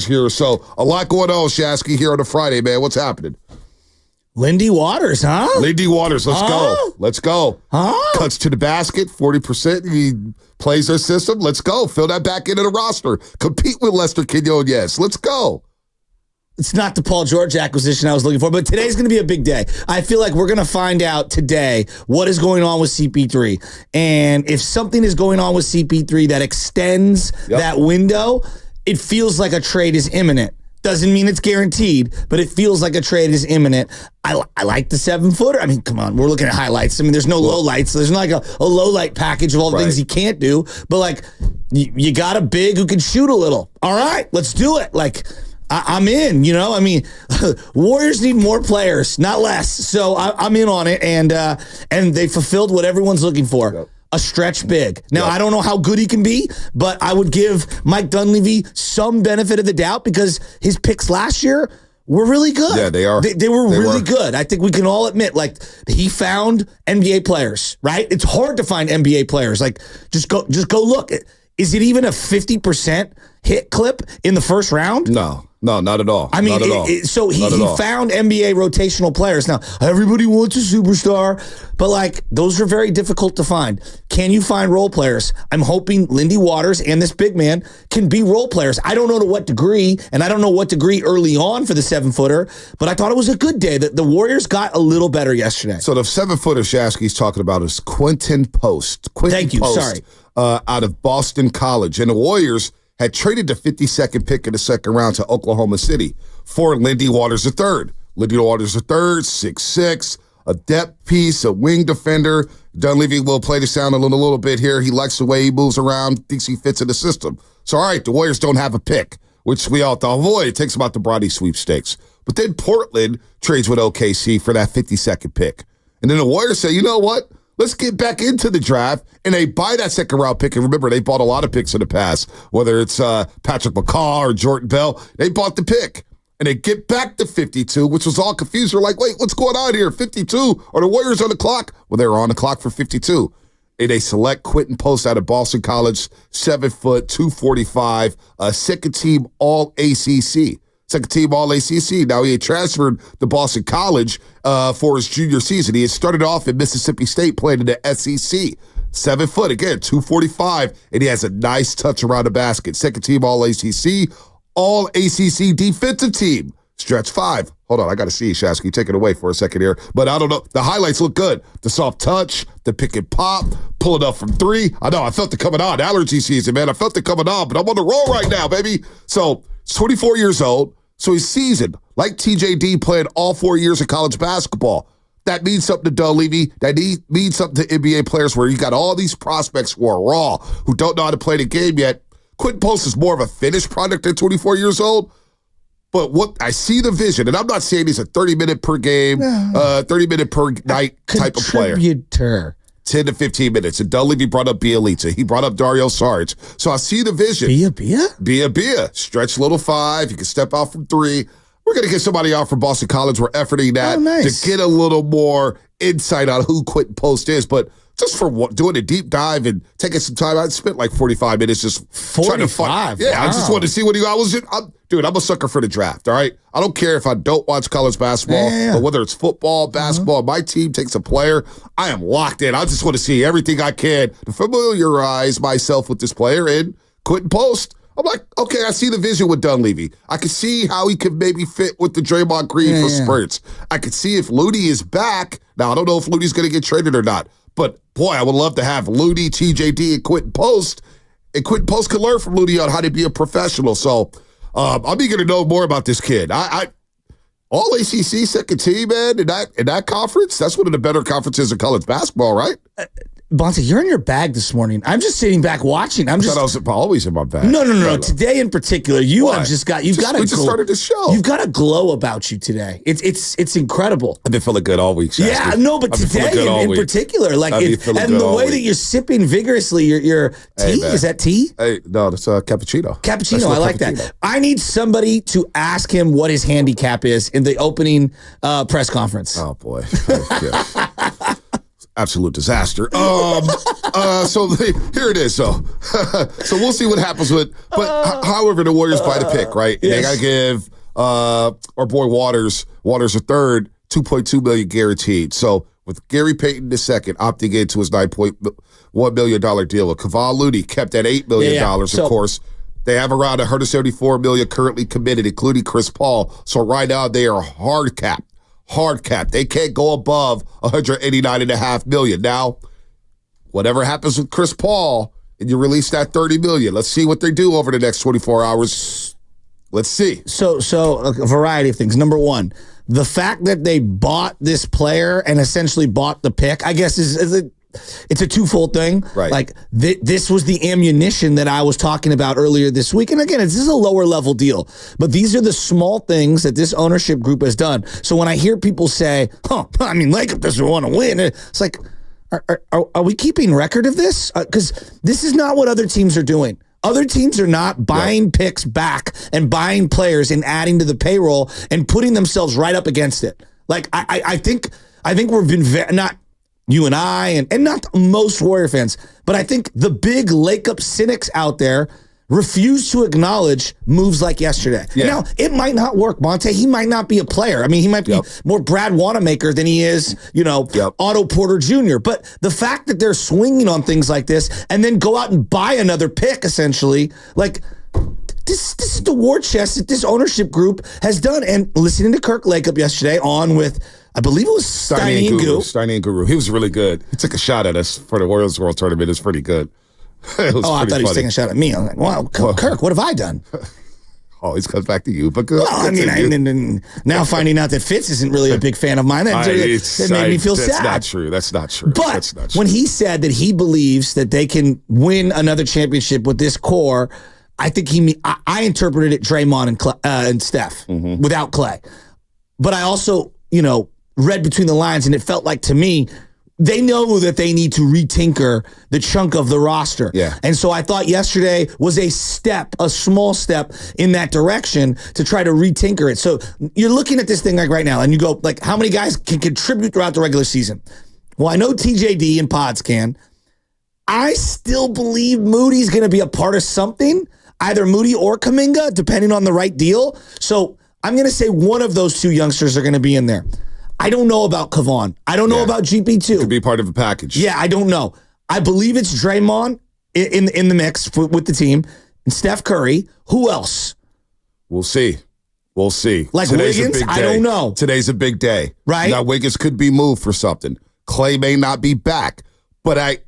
here. So a lot going on, Shasky, here on a Friday, man. What's happening? Lindy Waters, huh? Lindy Waters, let's go. Let's go. Cuts to the basket, 40%. He plays their system. Let's go. Fill that back into the roster. Compete with Lester Quinones. Let's go. It's not the Paul George acquisition I was looking for, but today's going to be a big day. I feel like we're going to find out today what is going on with CP3. And if something is going on with CP3 that extends that window, it feels like a trade is imminent. Doesn't mean it's guaranteed, but it feels like a trade is imminent. I like the 7-footer. I mean, come on, we're looking at highlights. I mean, there's no low lights. So there's not like a low light package of all the things he can't do. But like, you got a big who can shoot a little. All right, let's do it. Like, I'm in, you know? I mean, Warriors need more players, not less. So I'm in on it, and they fulfilled what everyone's looking for. Yep. A stretch big. Now, I don't know how good he can be, but I would give Mike Dunleavy some benefit of the doubt because his picks last year were really good. Yeah, they are. They were really good. I think we can all admit, like, he found NBA players, right? It's hard to find NBA players. Like, just go look. Is it even a 50% hit clip in the first round? No, not at all. I mean, so he found NBA rotational players. Now, everybody wants a superstar, but like those are very difficult to find. Can you find role players? I'm hoping Lindy Waters and this big man can be role players. I don't know to what degree, and I don't know what degree early on for the 7-footer, but I thought it was a good day. The Warriors got a little better yesterday. So the 7-footer Shasky's talking about is Quinten Post. Thank you. Sorry. Out of Boston College. And the Warriors had traded the 52nd pick in the second round to Oklahoma City for Lindy Waters III. Lindy Waters III, 6'6", a depth piece, a wing defender. Dunleavy will play the sound a little bit here. He likes the way he moves around, thinks he fits in the system. So, all right, the Warriors don't have a pick, which we all thought, boy, it takes them out the Bronny sweepstakes. But then Portland trades with OKC for that 52nd pick. And then the Warriors say, you know what? Let's get back into the draft, and they buy that second-round pick. And remember, they bought a lot of picks in the past, whether it's Patrick McCaw or Jordan Bell. They bought the pick, and they get back to 52, which was all confused. They're like, wait, what's going on here? 52? Are the Warriors on the clock? Well, they were on the clock for 52. And they select Quinten Post out of Boston College, 7 foot, 245, second-team All-ACC. Second-team All-ACC. Now, he had transferred to Boston College for his junior season. He had started off at Mississippi State playing in the SEC. 7 foot, again, 245, and he has a nice touch around the basket. Second-team All-ACC, All-ACC defensive team. Stretch 5. Hold on, I got to see Shasky. Take it away for a second here. But I don't know. The highlights look good. The soft touch, the pick and pop, pull it up from 3. I know, I felt it coming on. Allergy season, man. I felt it coming on, but I'm on the roll right now, baby. So, he's 24 years old. So he's seasoned, like TJD playing all 4 years of college basketball. That means something to Dunleavy. That means something to NBA players where you got all these prospects who are raw, who don't know how to play the game yet. Quinten Post is more of a finished product at 24 years old. But what I see the vision, and I'm not saying he's a 30-minute per game, 30-minute per night type of player. Contributor. 10 to 15 minutes. And Dunleavy brought up Bielitsa. He brought up Dario Saric. So I see the vision. Bia. Stretch little 5. You can step out from 3. We're going to get somebody out from Boston College. We're efforting that to get a little more insight on who Quinten Post is. But just for doing a deep dive and taking some time, I spent like 45 minutes just trying to find. Yeah, wow. I just wanted to see what he was. Dude, I'm a sucker for the draft, all right? I don't care if I don't watch college basketball, but whether it's football, basketball, my team takes a player, I am locked in. I just want to see everything I can to familiarize myself with this player. And Quinten Post, I'm like, okay, I see the vision with Dunleavy. I can see how he could maybe fit with the Draymond Green for spurts. I could see if Looney is back. Now, I don't know if Looney's going to get traded or not, but boy, I would love to have Looney, TJD, and Quinten Post. And Quinten Post could learn from Looney on how to be a professional. So I'm eager to know more about this kid. All ACC second team, man, in that conference, that's one of the better conferences in college basketball, right? Bonta, you're in your bag this morning. I'm just sitting back watching. I thought I was always in my bag. No. Today in particular, you have just got. We just started the show. You've got a glow about you today. It's incredible. I've been feeling good all week. Shasky. Yeah, no, but today in particular, like, and the way that you're sipping vigorously, your tea, is that tea? Hey, no, it's cappuccino. Cappuccino, I like that. I need somebody to ask him what his handicap is in the opening press conference. Oh boy. absolute disaster. Here it is. So we'll see what happens with. But however, the Warriors buy the pick, right? And they got to give our boy Waters a third, $2.2 million guaranteed. So with Gary Payton II opting into his $9.1 million deal, with Kevon Looney kept at $8 million, of course. They have around $174 million currently committed, including Chris Paul. So right now they are hard capped. They can't go above $189.5 million. Now, whatever happens with Chris Paul, and you release that $30 million, let's see what they do over the next 24 hours. Let's see. So a variety of things. Number one, the fact that they bought this player and essentially bought the pick, I guess it's a twofold thing. Right. Like this was the ammunition that I was talking about earlier this week. And again, this is a lower level deal, but these are the small things that this ownership group has done. So when I hear people say, Lacob doesn't want to win, it's like, are we keeping record of this? Because this is not what other teams are doing. Other teams are not buying picks back and buying players and adding to the payroll and putting themselves right up against it. Like I think we've been not you and I and not most Warrior fans, but I think the big Lacob cynics out there refuse to acknowledge moves like yesterday. Yeah. Now, it might not work, Monte. He might not be a player. I mean, he might be more Brad Wanamaker than he is, Otto Porter Jr. But the fact that they're swinging on things like this and then go out and buy another pick, essentially, like this is the war chest that this ownership group has done. And listening to Kirk Lacob yesterday on with, I believe it was Steiny and Guru. He was really good. He took a shot at us for the Warriors World Tournament. It's pretty good. I thought he was taking a shot at me. I'm like, wow, Kirk, what have I done? Always comes back to you. But good. And now finding out that Fitz isn't really a big fan of mine, that made me feel sad. That's not true. But when he said that he believes that they can win another championship with this core, I think I interpreted it Draymond and Steph without Clay. But I also, read between the lines, and it felt like to me, they know that they need to retinker the chunk of the roster. Yeah. And so I thought yesterday was a small step in that direction to try to retinker it. So you're looking at this thing like right now and you go, like, how many guys can contribute throughout the regular season? Well, I know TJD and Pods can. I still believe Moody's going to be a part of something, either Moody or Kuminga, depending on the right deal. So I'm going to say one of those two youngsters are going to be in there. I don't know about Kevon. I don't know about GP2. Could be part of a package. Yeah, I don't know. I believe it's Draymond in the mix with the team and Steph Curry. Who else? We'll see. Like Today's Wiggins? I don't know. Today's a big day. Right. Now, Wiggins could be moved for something. Clay may not be back. But I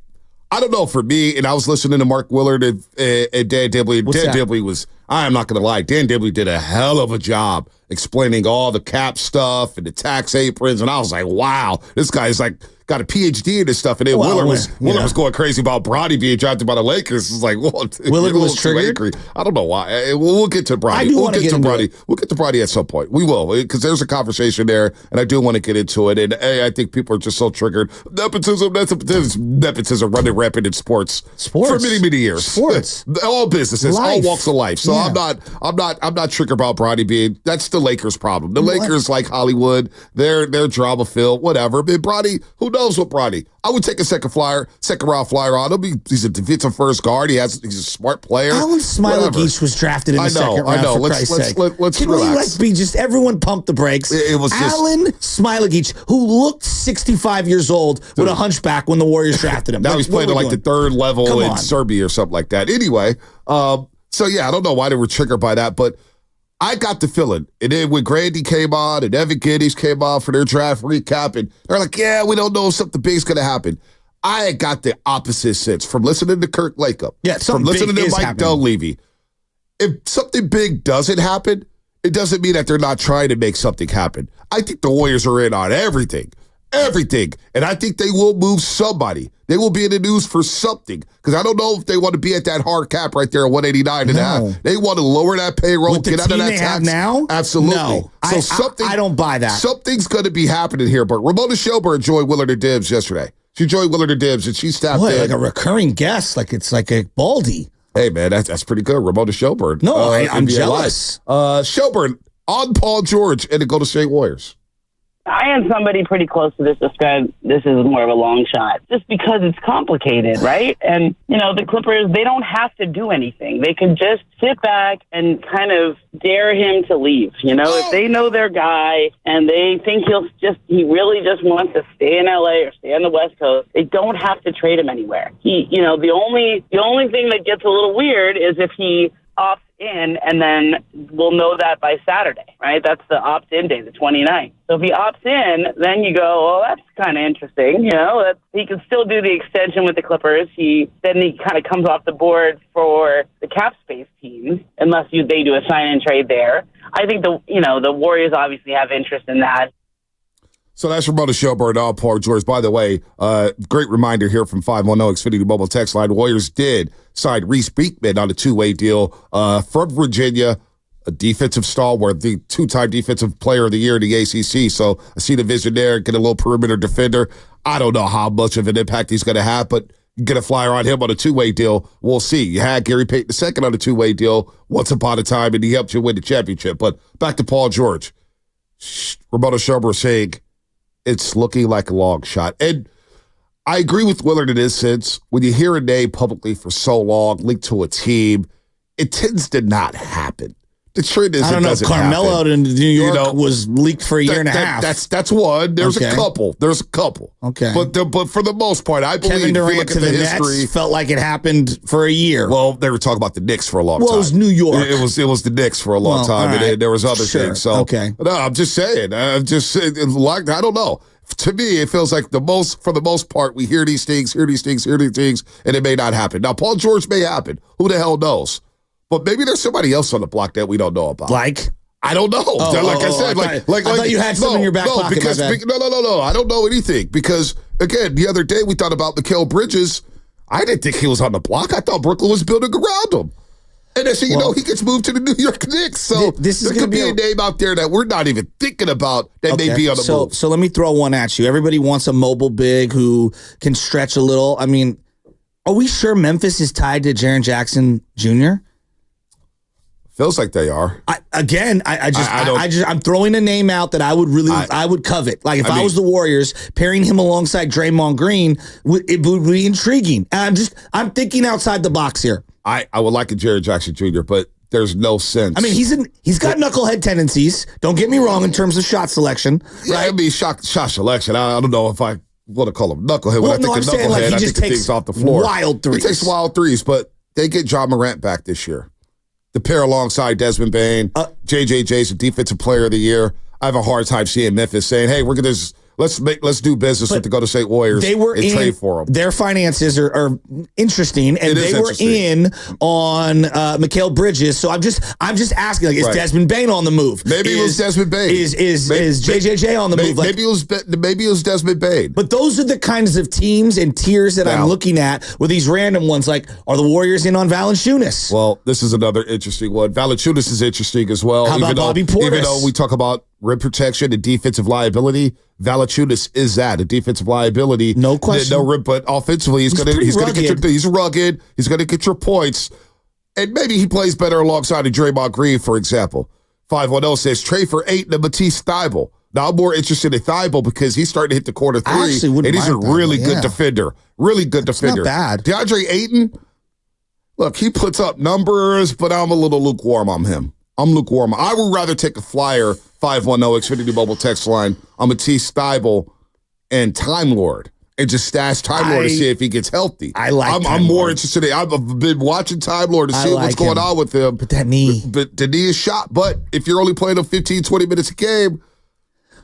don't know, for me, and I was listening to Mark Willard and Dan Dibley. Dibley was, I'm not going to lie, Dan Dibley did a hell of a job explaining all the cap stuff and the tax aprons, and I was like, wow, this guy's like got a PhD in this stuff. And then Willard was going crazy about Bronny being drafted by the Lakers. It's like, well, Willard was triggered. I don't know why. We'll get to Bronny. We'll get to Bronny at some point. We will, because there's a conversation there, and I do want to get into it. And I think people are just so triggered. Nepotism running rampant in sports for many, many years. Sports, all businesses, life. all walks of life. So I'm not triggered about Bronny being. That's the Lakers' problem. The Lakers, like Hollywood, they're drama filled, whatever. But Bronny, who knows what Bronny? I would take a second round flyer on him. He's a defensive first guard. He's a smart player. Alan Smiley-Geach was drafted in the second round. For Christ's sake. Let's Can relax. we be just everyone pump the brakes? It was Alan Smiley-Geach, who looked 65 years old with a hunchback when the Warriors drafted him. Now he's playing at like the third level in Serbia or something like that. Anyway, so yeah, I don't know why they were triggered by that, but I got the feeling. And then when Grandy came on and Evan Geddes came on for their draft recap, and they're like, yeah, we don't know if something big's going to happen. I got the opposite sense from listening to Kirk Lacob, from listening to Mike Dunleavy. If something big doesn't happen, it doesn't mean that they're not trying to make something happen. I think the Warriors are in on everything. And I think they will move somebody. They will be in the news for something, because I don't know if they want to be at that hard cap right there at 189 and a half. They want to lower that payroll, get out of that tax. Now? Absolutely. No. So I don't buy that. Something's going to be happening here. But Ramona Shelburne joined Willard and Dibbs yesterday. She joined Willard and Dibbs, and she stopped in. Like a recurring guest, like it's like a Baldy. Hey, man, that's pretty good. Ramona Shelburne. No, I'm jealous. Shelburne on Paul George and the Golden State Warriors. I had somebody pretty close to this describe this is more of a long shot, just because it's complicated, right? And, the Clippers, they don't have to do anything. They can just sit back and kind of dare him to leave. If they know their guy and they think he really just wants to stay in LA or stay on the West Coast, they don't have to trade him anywhere. The only thing that gets a little weird is if he opts in, and then we'll know that by Saturday, right? That's the opt-in day, the 29th. So if he opts in, then you go, well, that's kind of interesting. That he can still do the extension with the Clippers. Then he kind of comes off the board for the cap space teams, unless they do a sign-and trade there. I think the Warriors obviously have interest in that. So that's Ramona Shelburne, Paul George. By the way, great reminder here from 510 Xfinity Mobile Text Line. Warriors did sign Reese Beekman on a two-way deal from Virginia, a defensive stalwart, the two-time defensive player of the year in the ACC. So I see the vision there, get a little perimeter defender. I don't know how much of an impact he's going to have, but get a flyer on him on a two-way deal. We'll see. You had Gary Payton II on a two-way deal once upon a time, and he helped you win the championship. But back to Paul George. Ramona Shelburne saying, it's looking like a long shot. And I agree with Willard in this sense. When you hear a name publicly for so long, linked to a team, it tends to not happen. The trend is, I don't know. Carmelo out in New York was leaked for a year and a half. That's one. There's a couple. Okay. But for the most part, I believe Kevin Durant if you look to at the the history, Nets felt like it happened for a year. Well, they were talking about the Knicks for a long time. Well, it was New York. It was the Knicks for a long time, right. and there was other things. So no, I'm just saying. I don't know. To me, it feels like for the most part, we hear these things, and it may not happen. Now, Paul George may happen. Who the hell knows? But maybe there's somebody else on the block that we don't know about. Like? I don't know. I thought you had something in your back pocket. No. I don't know anything. Because, again, the other day we thought about Mikal Bridges. I didn't think he was on the block. I thought Brooklyn was building around him. And then, he gets moved to the New York Knicks. So there could be a name out there that we're not even thinking about that may be on the move. So let me throw one at you. Everybody wants a mobile big who can stretch a little. I mean, are we sure Memphis is tied to Jaren Jackson Jr.? Feels like they are. I'm throwing a name out that I would covet. Like if I was the Warriors, pairing him alongside Draymond Green, it would be intriguing. And I'm thinking outside the box here. I would like a Jaren Jackson Jr., but there's no sense. I mean, he's got knucklehead tendencies. Don't get me wrong in terms of shot selection. Right? I mean, shot selection. I don't know if I want to call him knucklehead. When I think of knucklehead, I think of things off the floor. Wild threes. He takes wild threes, but they get John Morant back this year. The pair alongside Desmond Bane, JJJ's a defensive player of the year. I have a hard time seeing Memphis saying, "Hey, we're going to let's do business with the Golden State Warriors and trade for them." Their finances are interesting, and they were in on Mikal Bridges. So I'm just asking, like, is Desmond Bane on the move? Maybe it was Desmond Bane. Is JJJ on the move? Maybe it was Desmond Bane. But those are the kinds of teams and tiers that I'm looking at with these random ones. Like, are the Warriors in on Valanciunas? Well, this is another interesting one. Valanciunas is interesting as well. How about Bobby Portis? Even though we talk about rim protection and defensive liability, Valanciunas is that, a defensive liability. No question. No rim, but offensively he's going to get he's rugged. He's going to get your points. And maybe he plays better alongside of Draymond Green, for example. 510 says trade for Ayton and Matisse Thybulle. Now I'm more interested in Thybulle because he's starting to hit the corner three, and he's a really good defender. Really good defender. Not bad. DeAndre Ayton, look, he puts up numbers, but I'm a little lukewarm on him. I'm lukewarm. I would rather take a flyer, 510 Xfinity Mobile Text Line, on Matisse Thybulle and Time Lord, and just stash Time Lord to see if he gets healthy. I'm more interested in. I've been watching Time Lord to see what's going on with him. But that knee. But the knee is shot. But if you're only playing him 15, 20 minutes a game,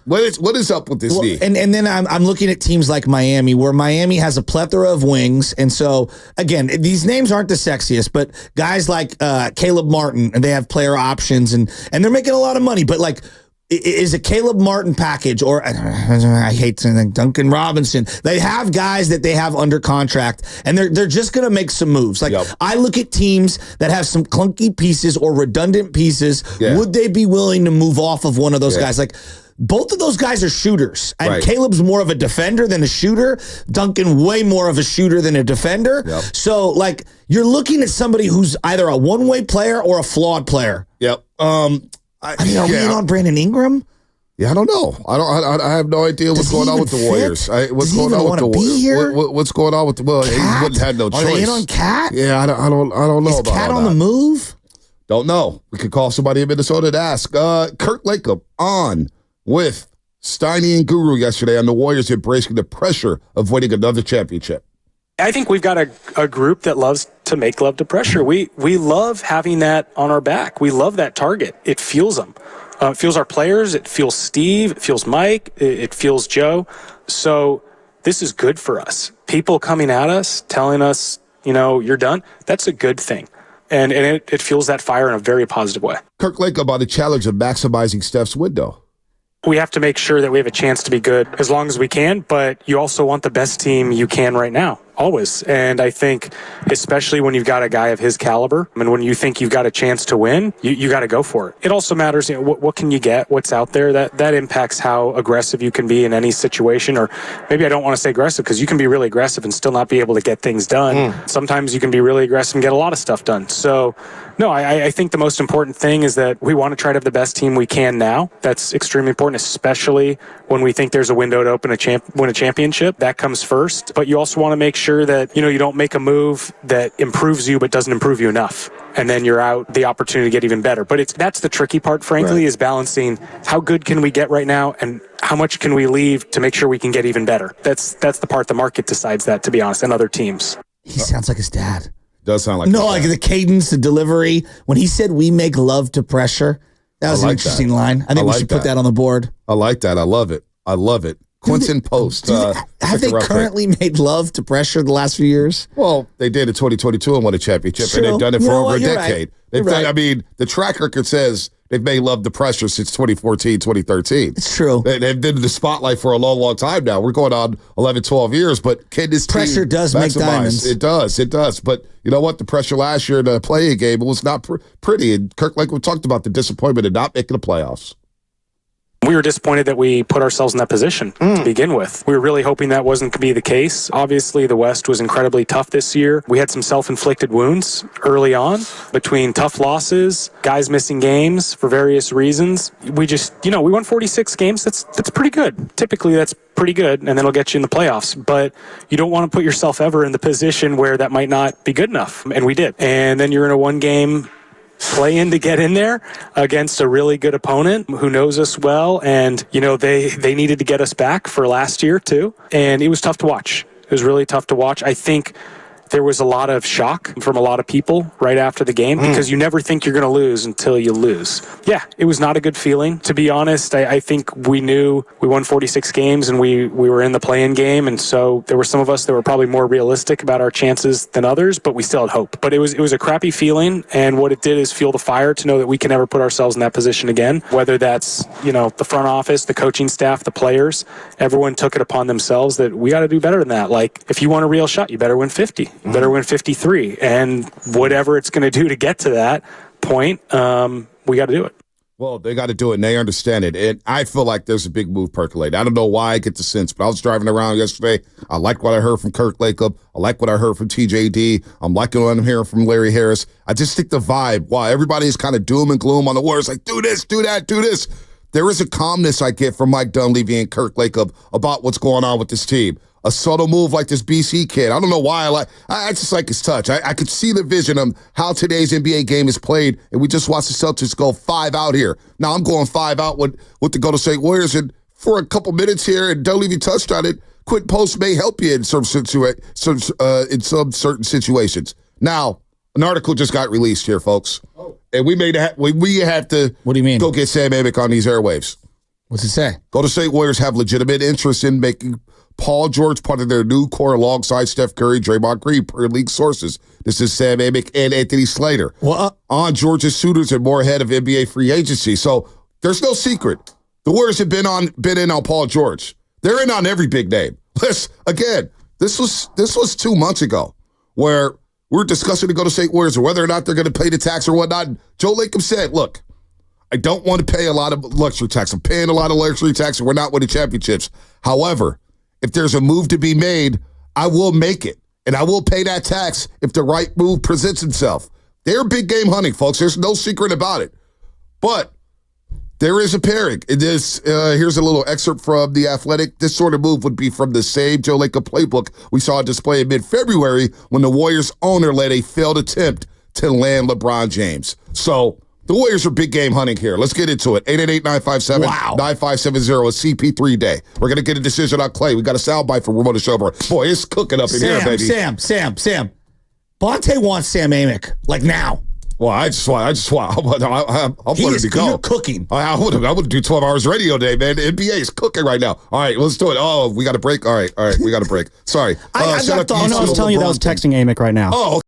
what is up with this knee? And then I'm looking at teams like Miami, where Miami has a plethora of wings. And so, again, these names aren't the sexiest, but guys like Caleb Martin, and they have player options, and they're making a lot of money. But, like, is a Caleb Martin package, or I hate saying Duncan Robinson. They have guys that they have under contract, and they're just going to make some moves. Like, I look at teams that have some clunky pieces or redundant pieces. Yeah. Would they be willing to move off of one of those guys? Like, both of those guys are shooters, and Caleb's more of a defender than a shooter. Duncan way more of a shooter than a defender. So, like, you're looking at somebody who's either a one-way player or a flawed player. Yep. Are we in on Brandon Ingram? Yeah, I don't know. I have no idea what's going on with the Warriors. What's going on with the Warriors? What's going on with the? Well, he wouldn't have no choice. Are they in on Cat? Yeah, I don't know Is about Cat all on that. the move? Don't know. We could call somebody in Minnesota to ask. Kirk Lacob on with Steiny and Guru yesterday on the Warriors embracing the pressure of winning another championship. I think we've got a group that loves to make love to pressure. We love having that on our back. We love that target. It fuels them. It fuels our players. It fuels Steve. It fuels Mike. It fuels Joe. So this is good for us. People coming at us, telling us, you're done. That's a good thing. And it fuels that fire in a very positive way. Kirk Lacob on the challenge of maximizing Steph's window. We have to make sure that we have a chance to be good as long as we can, but you also want the best team you can right now, always. And I think, especially when you've got a guy of his caliber, and when you think you've got a chance to win, you got to go for it. It also matters, what can you get, what's out there. That impacts how aggressive you can be in any situation. Or maybe I don't want to say aggressive, because you can be really aggressive and still not be able to get things done. Sometimes you can be really aggressive and get a lot of stuff done. So, no, I think the most important thing is that we want to try to have the best team we can now. That's extremely important, especially when we think there's a window to win a championship. That comes first. But you also want to make sure that, you don't make a move that improves you but doesn't improve you enough. And then you're out the opportunity to get even better. But that's the tricky part, frankly, is balancing how good can we get right now and how much can we leave to make sure we can get even better. That's the part the market decides that, to be honest, and other teams. He sounds like his dad. Does sound like like the cadence, the delivery. When he said we make love to pressure, that was an interesting line. I think we should put that on the board. I like that. I love it. Quinten Post. Have they currently made love to pressure the last few years? Well, they did in 2022 and won a championship, and they've done it for over a decade. Right. I mean, the track record says they've made love to pressure since 2014, 2013. It's true. They've been in the spotlight for a long, long time now. We're going on 11, 12 years, but can this pressure team does make diamonds? It does. But you know what? The pressure last year in the play-in game, it was not pretty. And Kirk, like we talked about, the disappointment of not making the playoffs. We were disappointed that we put ourselves in that position to begin with. We were really hoping that wasn't going to be the case. Obviously, the West was incredibly tough this year. We had some self-inflicted wounds early on between tough losses, guys missing games for various reasons. We just, we won 46 games. That's pretty good. Typically, that's pretty good, and then it'll get you in the playoffs. But you don't want to put yourself ever in the position where that might not be good enough, and we did. And then you're in a one-game play-in to get in there against a really good opponent who knows us well, and they needed to get us back for last year too, and it was tough to watch. It was really tough to watch. I think there was a lot of shock from a lot of people right after the game because you never think you're going to lose until you lose. Yeah, it was not a good feeling. To be honest, I think we knew we won 46 games and we were in the play-in game, and so there were some of us that were probably more realistic about our chances than others, but we still had hope. But it was a crappy feeling, and what it did is fuel the fire to know that we can never put ourselves in that position again, whether that's, the front office, the coaching staff, the players. Everyone took it upon themselves that we got to do better than that. Like, if you want a real shot, you better win 50. You better win 53, and whatever it's going to do to get to that point, we got to do it. Well, they got to do it, and they understand it. And I feel like there's a big move percolating. I don't know why I get the sense, but I was driving around yesterday. I like what I heard from Kirk Lacob. I like what I heard from TJD. I'm liking what I'm hearing from Larry Harris. I just think the vibe, wow, everybody is kind of doom and gloom on the Warriors, like, do this, do that, do this. There is a calmness I get from Mike Dunleavy and Kirk Lacob about what's going on with this team. A subtle move like this BC kid. I don't know why I just like his touch. I could see the vision of how today's NBA game is played, and we just watched the Celtics go 5 out here. Now I'm going 5 out with the Golden State Warriors, and for a couple minutes here, and Dunleavy touched on it, Quinten Post may help you in some certain situations. Now, an article just got released here, folks, and we have to. What do you mean? Go get Sam Amick on these airwaves. What's it say? Golden State Warriors have legitimate interest in making Paul George part of their new core alongside Steph Curry, Draymond Green, per league sources. This is Sam Amick and Anthony Slater. On George's suitors and more ahead of NBA free agency. So there's no secret. The Warriors have been in on Paul George. They're in on every big name. This was 2 months ago where we're discussing the Golden State Warriors or whether or not they're going to pay the tax or whatnot. Joe Lacob said, look, I don't want to pay a lot of luxury tax. I'm paying a lot of luxury tax and we're not winning championships. However, if there's a move to be made, I will make it. And I will pay that tax if the right move presents itself. They're big game hunting, folks. There's no secret about it. But There is a pairing. Here's a little excerpt from The Athletic. This sort of move would be from the same Joe Lacob playbook we saw on display in mid-February when the Warriors owner led a failed attempt to land LeBron James. So the Warriors are big game hunting here. Let's get into it. 888-957-9570. It's CP3 day. We're going to get a decision on Clay. We got a soundbite from Ramona Schober. Boy, it's cooking up in here, baby. Sam. Bonte wants Sam Amick, like now. Well, I just want I'm wanting to go. You're cooking. I would do 12 hours radio day, man. The NBA is cooking right now. All right, let's do it. Oh, we got a break. All right, we got a break. Sorry. I was telling you that I was texting Amick right now. Oh,